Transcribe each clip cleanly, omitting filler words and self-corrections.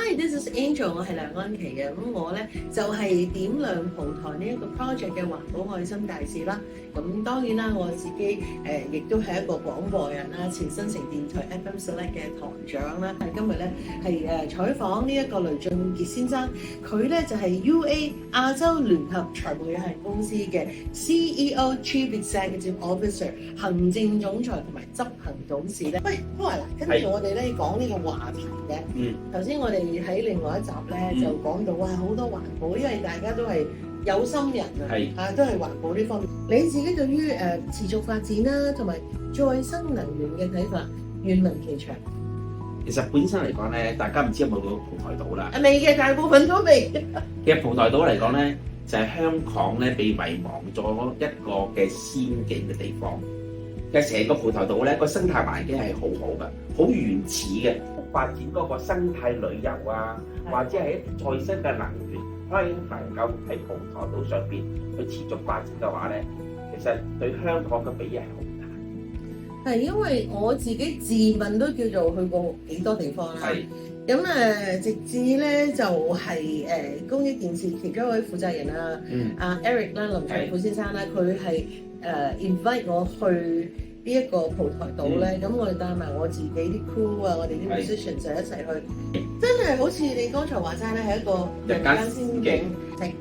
Hi，this is Angel，我係梁安琪嘅。咁我咧就係點亮蒲台呢一個 project 嘅環保愛心大使啦。咁當然啦，我自己亦都係一個廣播人啦，前新城電台 FM Select 嘅台長啦。今日咧係採訪呢一個雷俊傑先生，佢咧就係 UA 亞洲聯合財務有限公司嘅 CEO Chief Executive Officer 行政總裁同埋執行董事咧。喂，都係啦，跟住我哋咧講呢個話題嘅。頭先我哋喺另外一集咧就講到哇，好多環保，因為大家都係有心人啊，都係環保呢方面。你自己對於持續發展啦，同埋再生能源嘅睇法，願聞其詳。其實本身嚟講咧，大家唔知有冇到蒲台島啦？未嘅，大部分都未。其實蒲台島嚟講咧，就係香港咧被遺忘咗一個嘅仙境嘅地方。其實成個蒲台島咧個生態環境係好好嘅，好原始嘅。發展嗰個生態旅遊啊，或者係一啲再生嘅能源，可以能夠喺蒲台島上邊去持續發展嘅話咧，其實對香港嘅裨益係好大。係因為我自己自問都叫做去過幾多地方啦。咁直至咧就係公益電視其中一位負責人啊，阿 Eric 啦，林長富先生啦，佢係invite 我去呢一個蒲台島咧，咁我哋帶埋我自己啲 crew 啊，我哋啲 musician 就一齊去，真係好似你剛才話齋咧，係一個人間仙境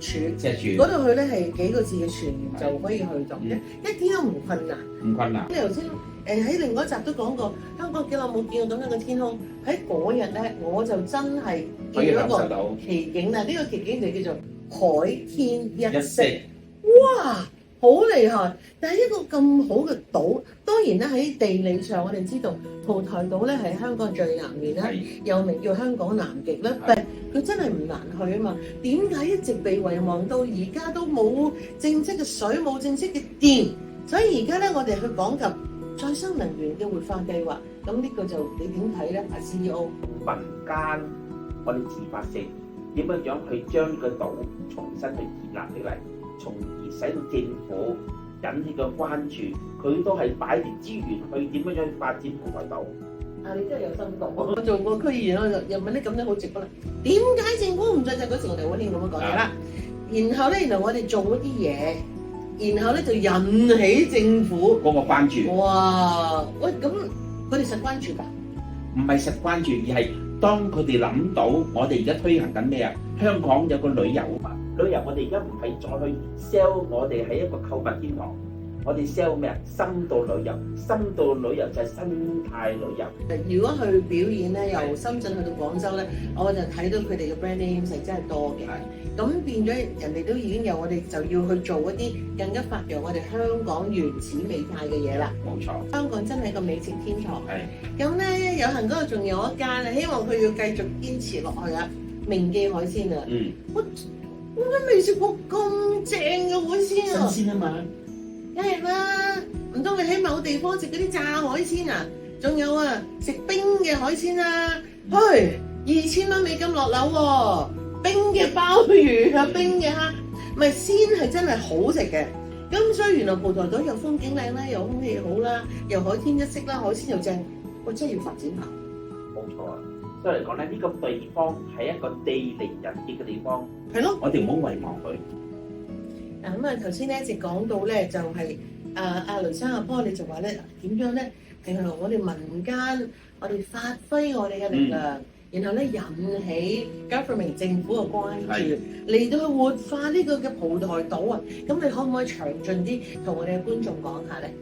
赤柱嗰度去咧，係幾個字嘅船就可以去到嘅，一啲都唔困難。唔困難。你頭先喺另外一集都講過，香港幾耐冇見過咁樣嘅天空，喺嗰日咧我就真係見到一個奇景啦！呢個奇景就叫做海天一色，哇！好厲害，但係一個咁好嘅島，當然咧喺地理上我哋知道蒲台島咧係香港最南面啦，又名叫香港南極啦，但係佢真係唔難去啊嘛。點解一直被遺忘到而家都冇正式嘅水，冇正式嘅電？所以而家咧我哋去講及再生能源嘅活化計劃，咁呢個就你點睇咧？阿 CEO， 民間我哋自發性點樣樣去將呢個島重新去建立起嚟？從而使到政府引起嘅關注，佢都係擺啲資源去點樣樣發展蒲台島。啊，你真係有心講。我做過區議員，我就又問你咁樣好直觀啦。點解政府唔再就嗰時我哋好興咁樣講嘢啦？然後咧，原來我哋做嗰啲嘢，然後咧就引起政府嗰個關注。哇！喂，咁佢哋實關注㗎？唔係實關注，而係當佢哋諗到我哋而家推行緊咩啊？香港有個旅遊啊！旅遊我哋而家唔係再去 sell 我哋係一個購物天堂，我哋 sell 咩啊？深度旅遊，深度旅遊就係生態旅遊。如果去表演咧，由深圳去到廣州咧，我就睇到佢哋嘅 brand name 係真係多嘅。咁變咗人哋都已經有，我哋就要去做一啲更加發揚我哋香港原始美態嘅嘢啦。冇錯，香港真係一個美食天堂。咁咧有幸嗰度仲有一間啊，希望佢要繼續堅持落去啊！明記海鮮啊，我都未食過咁正嘅海鮮啊！新鮮啊嘛，梗係啦，唔通你喺某地方食嗰啲炸海鮮啊？仲有啊，食冰嘅海鮮啊，去2000蚊美金落樓喎！冰嘅鮑魚啊，冰嘅蝦，咪鮮係真係好食嘅。咁所以原來蒲台島又風景靚啦，又空氣好啦，又海天一色啦，海鮮又正，我真係要發展下。冇錯啊！所以嚟講咧，呢個地方係一個地靈人傑嘅地方，係咯，我哋唔好遺忘佢。嗱咁啊，頭先咧一直講到咧，就係阿雷生阿波，你就話咧點樣咧？係我哋民間，我哋發揮我哋嘅力量，然後咧引起 government 政府嘅關注，嚟到去活化呢個嘅蒲台島啊！咁你可唔可以詳盡啲同我哋嘅觀眾講下咧？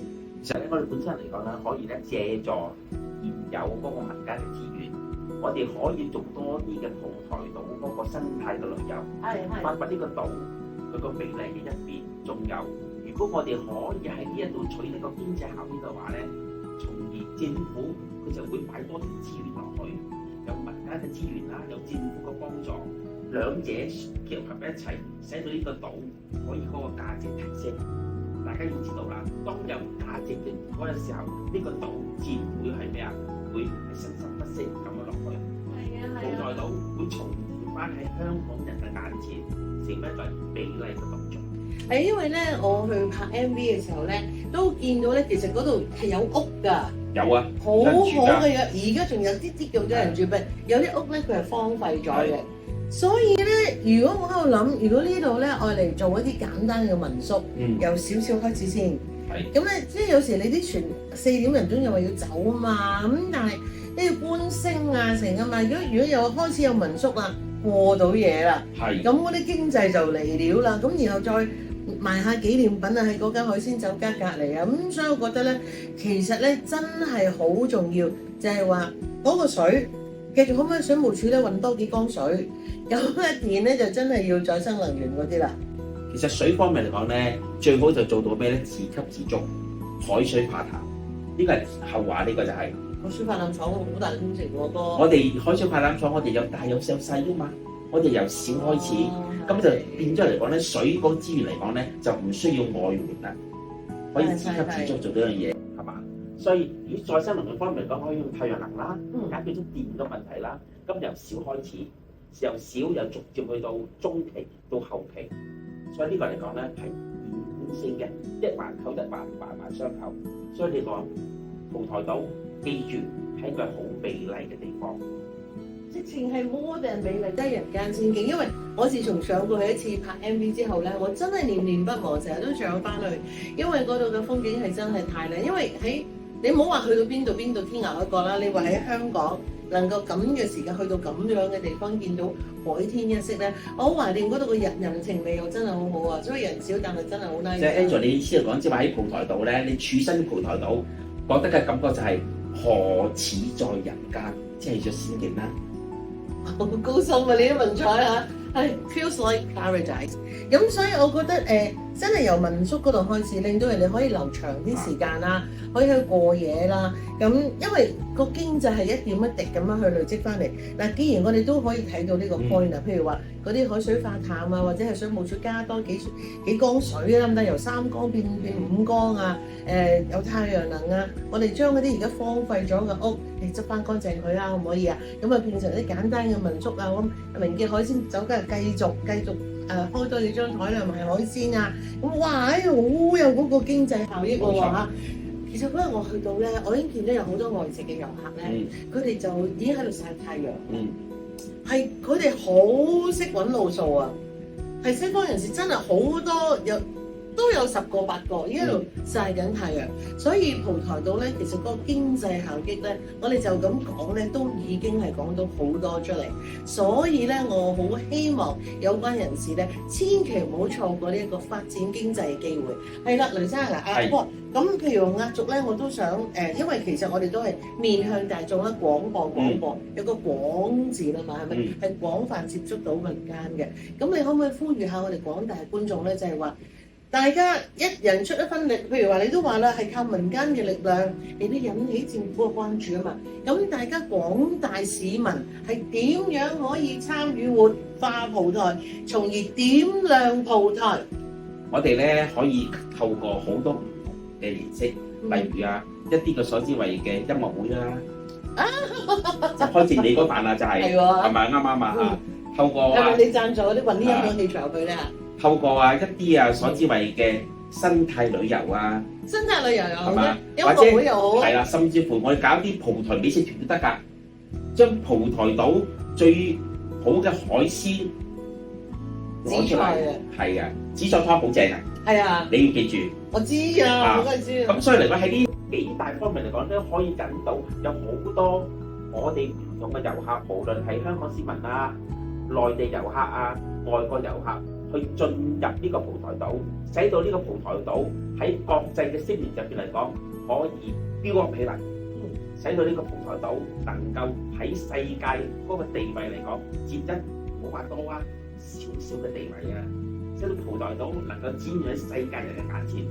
其實咧，我哋本身嚟講咧，可以咧借助現有嗰個民間嘅資源。我哋可以做多啲嘅蒲台島嗰個生態嘅旅遊，發掘呢個島佢個美麗嘅一邊。仲有，如果我哋可以喺呢一度取呢個經濟效益嘅話咧，從而政府佢就會擺多啲資源落去，有民間嘅資源啦，有政府嘅幫助，兩者結合一齊，使到呢個島可以嗰個價值提升。大家要知道啦，當有價值嘅嗰個時候，呢個島自然會係咩啊？會係生生不息咁樣落去。蒲台島會重現翻喺香港人嘅眼前，成為一個美麗嘅島嶼。係因為咧，我去拍 MV 嘅時候咧，都見到咧，其實嗰度係有屋㗎。有啊，好好嘅呀！而家仲有啲咁多人住，有啲屋咧佢係荒廢咗嘅。所以咧，如果我喺度諗，如果呢度咧愛嚟做一啲簡單嘅民宿，由少少開始先。咁咧，即係有時你啲船4點人鐘又話要走啊嘛，咁但係你要搬升啊成啊嘛。如果又開始有民宿啦，過到嘢啦，咁嗰啲經濟就嚟了啦。咁然後再賣下紀念品啊，喺嗰間海鮮酒家隔離啊，咁所以我覺得咧，其實咧真係好重要，就係話嗰個水繼續可唔可以水務署咧運多幾缸水，咁咧電咧就真係要再生能源嗰啲啦。其實水方面嚟講咧，最好就做到咩咧？自給自足，海水化淡，呢個係後話，呢個就係海水化淡廠好大工程喎，我哋海水化淡廠，我哋有大有細㗎嘛，我哋由小開始，咁就變咗嚟講咧，水嗰資源嚟講咧，就唔需要外援啦，可以自給自足做呢樣嘢，係嘛？所以如果再生能源方面嚟講，可以用太陽能啦，解決咗電嘅問題啦。咁由小開始，由小又逐漸去到中期到後期。所以呢個嚟講咧係連貫性嘅，一環扣一環，環環相扣。所以你講蒲台島，記住係一個好美麗嘅地方，直情係摩定美麗得人間仙境。因為我自從上過去一次拍 MV 之後咧，我真係念念不忘，成日都上翻去，因為嗰度嘅風景係真係太靚。因為喺你唔好話去到邊度天涯海角啦，你話喺香港能夠咁嘅時間去到咁樣嘅地方見到海天一色咧，我好懷念嗰度嘅人情味又真係好好啊！所以人少但係真係好 nice。即係 Angel，你意思嚟講，即係話喺蒲台島咧，你處身蒲台島，覺得嘅感覺就係何似在人間，即係咗仙境啦。好高深啊！你啲文采嚇，係 feels like paradise。咁所以我覺得真係由民宿嗰度開始，令到人哋可以留長啲時間啦，可以去過夜啦。咁因為個經濟係一點一滴咁樣去累積翻嚟。嗱，既然我哋都可以睇到呢個 point 啊，譬如話嗰啲海水化淡啊，或者係水務署加多幾缸水啊，由3缸變5缸啊，有太陽能啊，我哋將嗰啲而家荒廢咗嘅屋，你執翻乾淨佢啊，可唔可以啊？咁啊變成啲簡單嘅民宿啊，咁明記海鮮酒家繼續開多幾張台嚟賣海鮮啊，咁哇好有嗰個經濟效益喎嚇。其實嗰日我去到咧，我已經見到有好多外籍嘅遊客咧，佢哋就已經喺度曬太陽，係佢哋好識揾路數啊，係西方人士真係好多都有10個8個已經喺度曬緊太陽，所以蒲台島咧，其實個經濟效益咧，我哋就咁講咧，都已經係講到好多出嚟。所以咧，我好希望有關人士咧，千祈唔好錯過呢一個發展經濟嘅機會。係啦，雷生嗱，咁譬如壓軸咧，我都想因為其實我哋都係面向大眾啦，廣播有個廣字啦嘛，係咪？係廣泛接觸到民間嘅。咁你可唔可以呼籲下我哋廣大觀眾咧，就係話，大家一人出一分力，譬如話你都話啦，係靠民間嘅力量嚟到引起政府嘅關注啊嘛。咁大家廣大市民係點樣可以參與活化蒲台，從而點亮蒲台？我哋咧可以透過好多唔同嘅形式，例如一啲嘅所知謂嘅音樂會啦，就開始你嗰版啦，就係係咪啱啊？透過係咪你贊助嗰啲運啲音響器材去咧？透過一啲所知謂嘅生態旅遊啊，生態旅遊又好咧，音或者樂會又好，係啦，甚至乎我哋搞啲蒲台美食團都得㗎，將蒲台島最好嘅海鮮攞出嚟，係啊，紫菜湯好正啊，係啊，你要記住，我知啊，我梗係知啊。咁所以嚟講喺呢幾大方面嚟講都可以引到有好多我哋唔同嘅遊客，無論係香港市民啊、內地遊客啊、外國遊客。去進入呢個蒲台島，使到呢個蒲台島喺國際嘅聲譽入邊嚟講，可以飆up起嚟，使到呢個蒲台島能夠喺世界嗰個地位嚟講，佔一冇話多啊，少少嘅地位啊，使到蒲台島能夠展現喺世界人嘅眼前，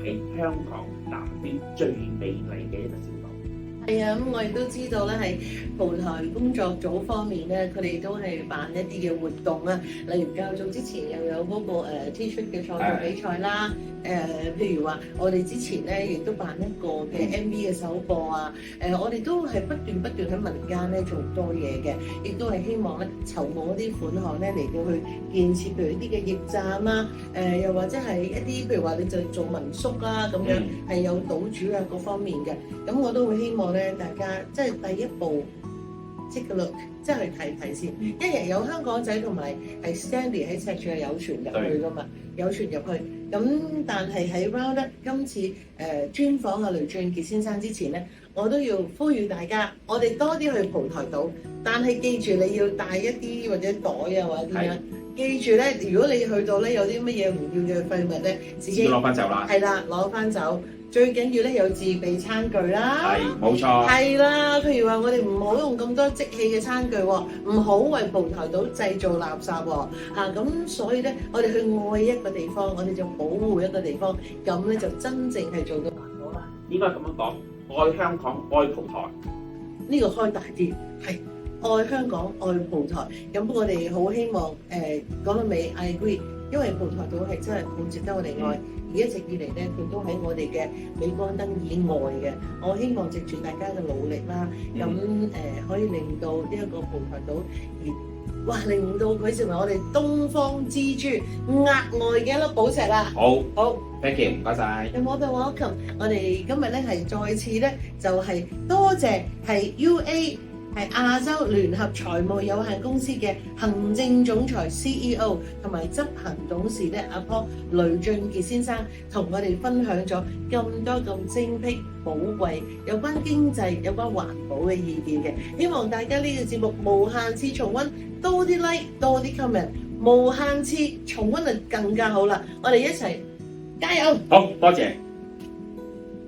係香港南邊最美麗嘅一個小島。係啊，咁我亦都知道咧，係蒲台工作組方面咧，佢哋都係辦一啲嘅活動啊，例如較早之前又有嗰個T-shirt 嘅創作比賽啦，譬如話我哋之前咧亦都辦一個嘅 MV 嘅首播啊，我哋都係不斷喺民間咧做多嘢嘅，亦都係希望咧籌募一啲款項咧嚟到去建設譬如一啲嘅驛站啦，又或者係一啲譬如話你就做民宿啦咁樣，係有島主啊各方面嘅，咁我都會希望咧大家即係第一步即個率，即係去睇先。一日有香港仔同埋係 Stanley 喺赤柱係有傳入去噶嘛，有傳入去。咁但係喺 Roundup 今次專訪阿雷俊傑先生之前咧，我都要呼籲大家，我哋多啲去蒲台島，但係記住你要帶一啲或者袋啊或者點樣。記住咧，如果你去到咧有啲乜嘢唔要嘅廢物咧，自己攞翻走啦。係啦，攞翻走。最緊要咧有自備餐具啦。係，冇錯。係啦，譬如話我哋唔好用咁多即棄嘅餐具喎，唔好為蒲台島製造垃圾喎。咁所以咧，我哋去愛一個地方，我哋就保護一個地方，咁咧就真正係做到環保啦。應該咁樣講，愛香港，愛蒲台。呢個開大啲，係。愛香港，愛蒲台，咁我哋好希望講到尾 I agree， 因為蒲台島係真係好值得我哋愛，而一直以嚟咧佢都喺我哋嘅鎂光燈以外嘅。我希望藉住大家嘅努力啦，咁可以令到呢一個蒲台島令到佢成為我哋東方之珠額外嘅一粒寶石啦。好，thank you， 唔該晒。You're more than welcome。我哋今日咧係再次咧就係多謝係 UA。係亞洲聯合財務有限公司嘅行政總裁 CEO 同埋執行董事咧阿 Paul 雷俊傑先生，同我哋分享咗咁多咁精闢寶貴有關經濟、有關環保嘅意見嘅。希望大家呢個節目無限次重溫，多啲 like， 多啲 comment， 無限次重溫就更加好啦！我哋一齊加油！好多謝。